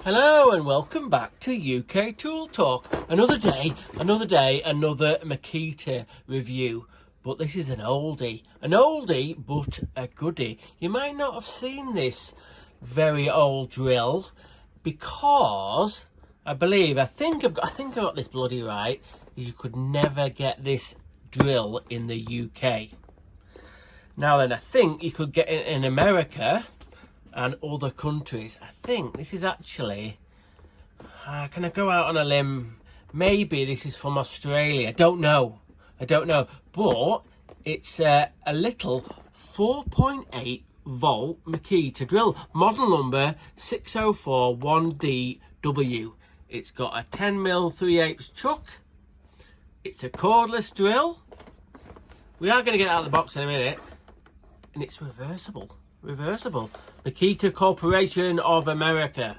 Hello and welcome back to UK Tool Talk. Another day, another makita review. But this is an oldie but a goodie. You might not have seen this very old drill because I think I've got this bloody right. You could never get this drill in the UK. Now then, I think you could get it in America and other countries. I think this is actually, can I go out on a limb? Maybe this is from Australia. I don't know, but it's a little 4.8 volt makita drill, model number 6041DW. It's got a 10mm 3/8 chuck. It's a cordless drill. We are going to get it out of the box in a minute, and it's reversible. Makita Corporation of America.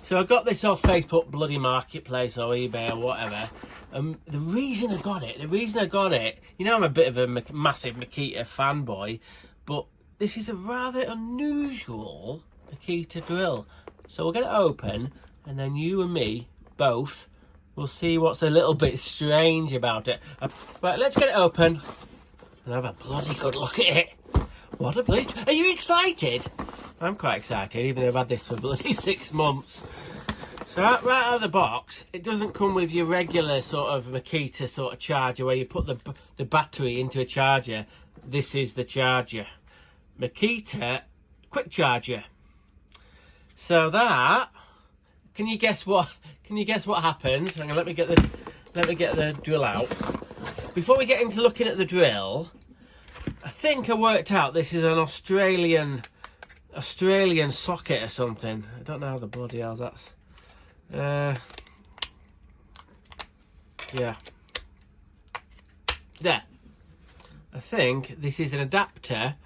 So I got this off Facebook bloody marketplace or eBay or whatever. The reason I got it, you know, I'm a bit of a massive Makita fanboy, but this is a rather unusual Makita drill. So we'll get it open, and then you and me both will see what's a little bit strange about it. Right, let's get it open and have a bloody good look at it. What a bleach. Are you excited? I'm quite excited, even though I've had this for bloody 6 months. So right out of the box, it doesn't come with your regular sort of Makita sort of charger where you put the battery into a charger. This is the charger. Makita quick charger. So that, can you guess what happens? Hang on, let me get the drill out. Before we get into looking at the drill, I think I worked out this is an Australian socket or something. I don't know how the bloody hell that's. Yeah. There. I think this is an adapter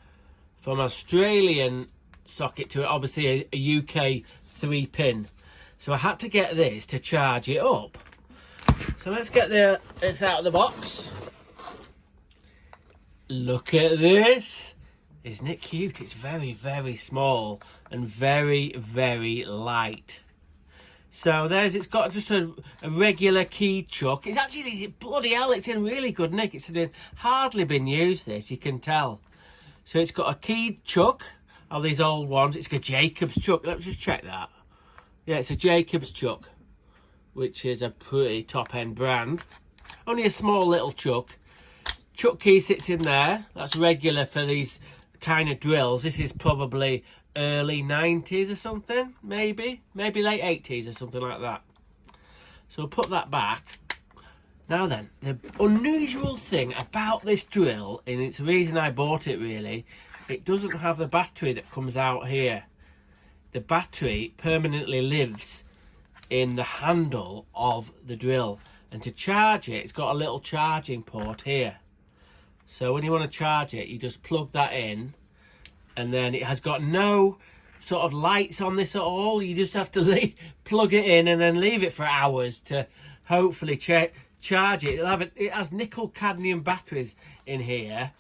from Australian socket to obviously a UK 3-pin. So I had to get this to charge it up. So let's get this out of the box. Look at this. Isn't it cute? It's very, very small and very, very light. So it's got just a regular key chuck. It's actually, bloody hell, it's in really good nick. It's hardly been used, this, you can tell. So it's got a keyed chuck, all these old ones. It's a Jacobs chuck. Let's just check that. Yeah, it's a Jacobs chuck, which is a pretty top-end brand. Only a small little chuck. Chuck key sits in there. That's regular for these kind of drills. This is probably early 90s or something, maybe late 80s or something like that. So we'll put that back. Now then, the unusual thing about this drill, and it's the reason I bought it really, it doesn't have the battery that comes out here. The battery permanently lives in the handle of the drill, and to charge it, it's got a little charging port here. So when you want to charge it, you just plug that in, and then it has got no sort of lights on this at all. You just have to plug it in and then leave it for hours to hopefully charge it. It has nickel cadmium batteries in here,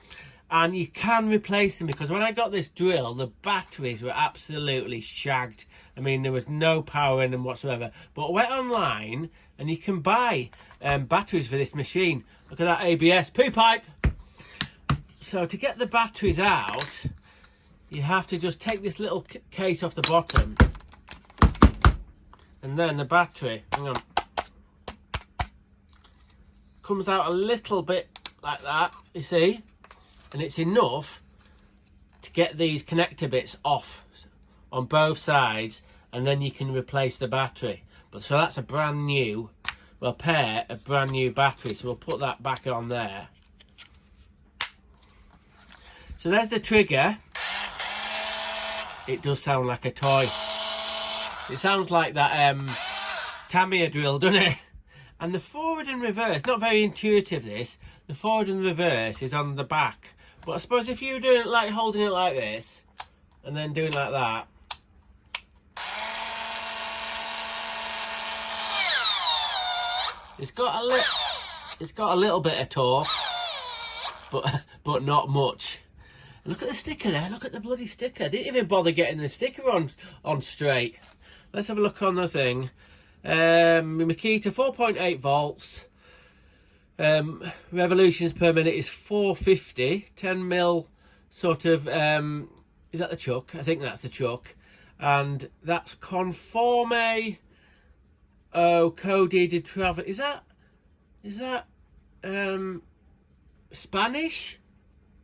and you can replace them, because when I got this drill, the batteries were absolutely shagged. I mean, there was no power in them whatsoever. But I went online, and you can buy batteries for this machine. Look at that ABS poo pipe. So to get the batteries out, you have to just take this little case off the bottom, and then the battery, hang on, comes out a little bit like that, you see, and it's enough to get these connector bits off on both sides, and then you can replace the battery. But so that's a brand new, pair of brand new batteries. So we'll put that back on there. So there's the trigger. It does sound like a toy. It sounds like that Tamiya drill, doesn't it? And the forward and reverse, not very intuitive this. The forward and reverse is on the back. But I suppose if you're doing it like holding it like this, and then doing like that. It's got a little bit of torque, but not much. Look at the sticker there. Look at the bloody sticker. I didn't even bother getting the sticker on straight. let's have a look on the thing. Makita 4.8 volts. Revolutions per minute is 450. 10 mil sort of. Is that the chuck? I think that's the chuck. And that's conforme coded travel. Is that Spanish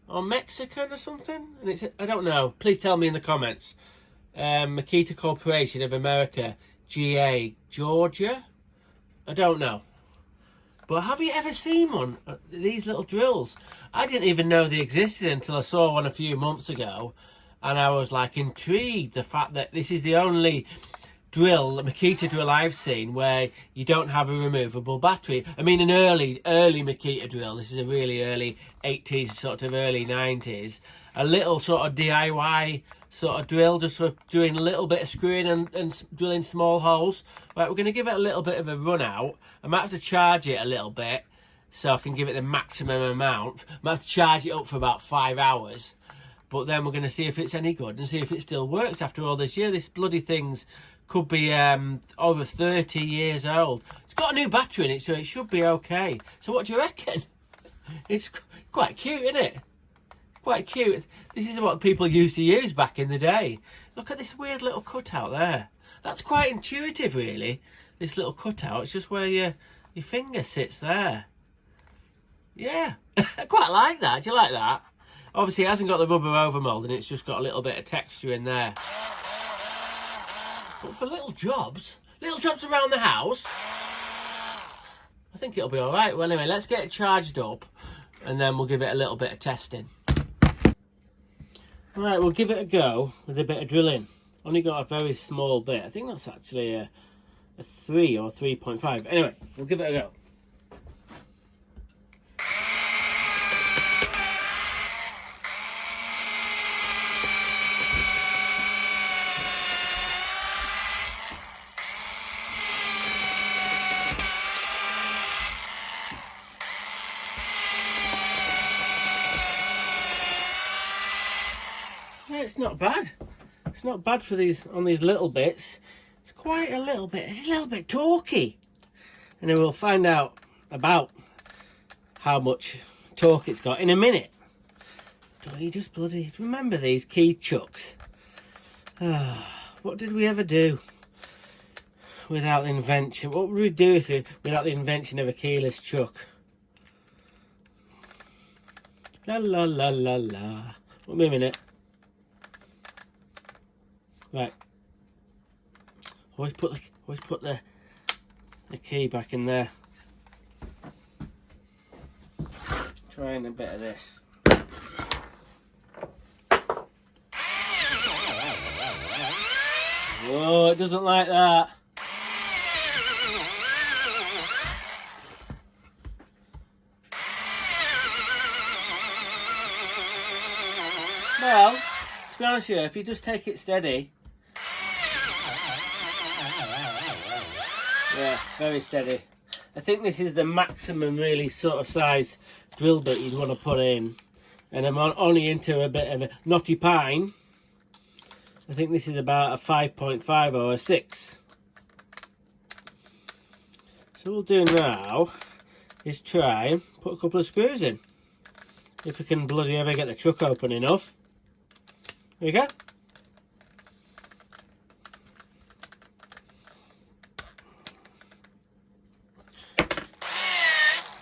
or Mexican or something? And it's, I don't know. Please tell me in the comments. Makita Corporation of America, GA, Georgia. I don't know. But have you ever seen one? These little drills. I didn't even know they existed until I saw one a few months ago. And I was like intrigued. The fact that this is the only drill, Makita drill I've seen where you don't have a removable battery. I mean, an early Makita drill. This is a really early 80s, sort of early 90s. A little sort of DIY sort of drill just for doing a little bit of screwing and drilling small holes. Right, we're going to give it a little bit of a run out. I might have to charge it a little bit so I can give it the maximum amount. I might have to charge it up for about 5 hours. But then we're going to see if it's any good and see if it still works after all this year. This bloody thing's could be over 30 years old. It's got a new battery in it, so it should be okay. So what do you reckon? It's quite cute, isn't it? Quite cute. This is what people used to use back in the day. Look at this weird little cutout there. That's quite intuitive, really. This little cutout. It's just where your finger sits there. Yeah, I quite like that. Do you like that? Obviously, it hasn't got the rubber overmold, and it's just got a little bit of texture in there. But for little jobs around the house, I think it'll be all right. Well, anyway, let's get it charged up, and then we'll give it a little bit of testing. Right, we'll give it a go with a bit of drilling. Only got a very small bit. I think that's actually a 3 or 3.5. Anyway, we'll give it a go. It's not bad. It's not bad for these on these little bits. It's quite a little bit. It's a little bit torquey. And then we'll find out about how much torque it's got in a minute. Don't you just bloody remember these key chucks? What did we ever do without the invention? What would we do without the invention of a keyless chuck? La la la la la. Wait a minute. Right. Always put the key back in there. Trying a bit of this. Whoa, it doesn't like that. Well, to be honest with you, if you just take it steady. Yeah, very steady. I think this is the maximum really sort of size drill bit you'd want to put in. And I'm only into a bit of a knotty pine. I think this is about a 5.5 or a 6. So what we'll do now is try and put a couple of screws in. If we can bloody ever get the truck open enough. There you go.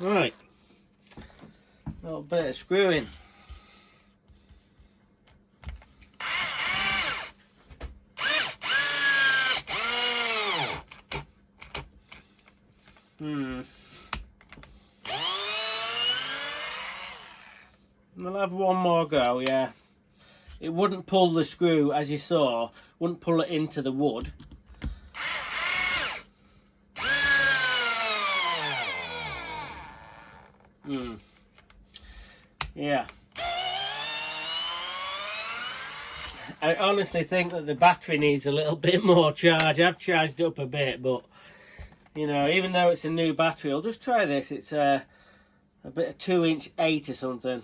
Right, a little bit of screwing. We'll have one more go, yeah. It wouldn't pull the screw, as you saw, wouldn't pull it into the wood. Yeah. I honestly think that the battery needs a little bit more charge. I've charged up a bit, but you know, even though it's a new battery, I'll just try this. It's a bit of 2" 8 or something.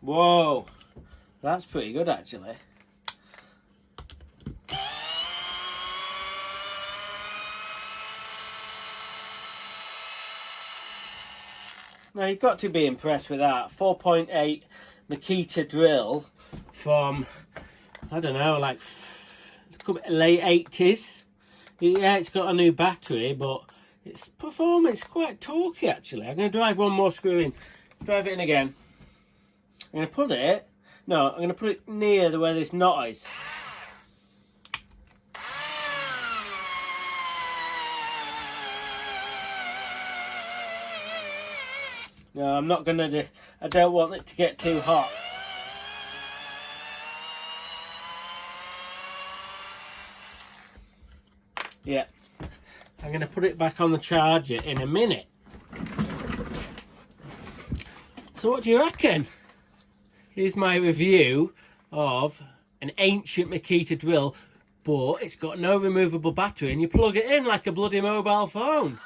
Whoa, that's pretty good actually. Now you've got to be impressed with that. 4.8 Makita drill from, I don't know, like late 80s. Yeah, it's got a new battery, but its performance is quite torquey actually. I'm going to drive one more screw in. Drive it in again. I'm going to put it, no, I'm going to put it near where this knot is. No, I'm not going to do, I don't want it to get too hot. Yeah, I'm going to put it back on the charger in a minute. So what do you reckon? Here's my review of an ancient Makita drill, but it's got no removable battery and you plug it in like a bloody mobile phone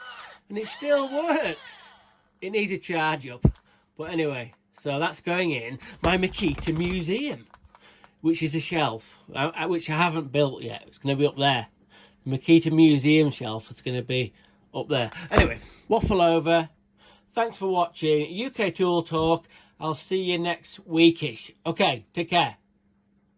and it still works. It needs a charge up. But anyway, so that's going in my Makita museum, which is a shelf, which I haven't built yet. It's going to be up there. The Makita museum shelf is going to be up there. Anyway, waffle over. Thanks for watching UK Tool Talk. I'll see you next weekish. Okay, take care.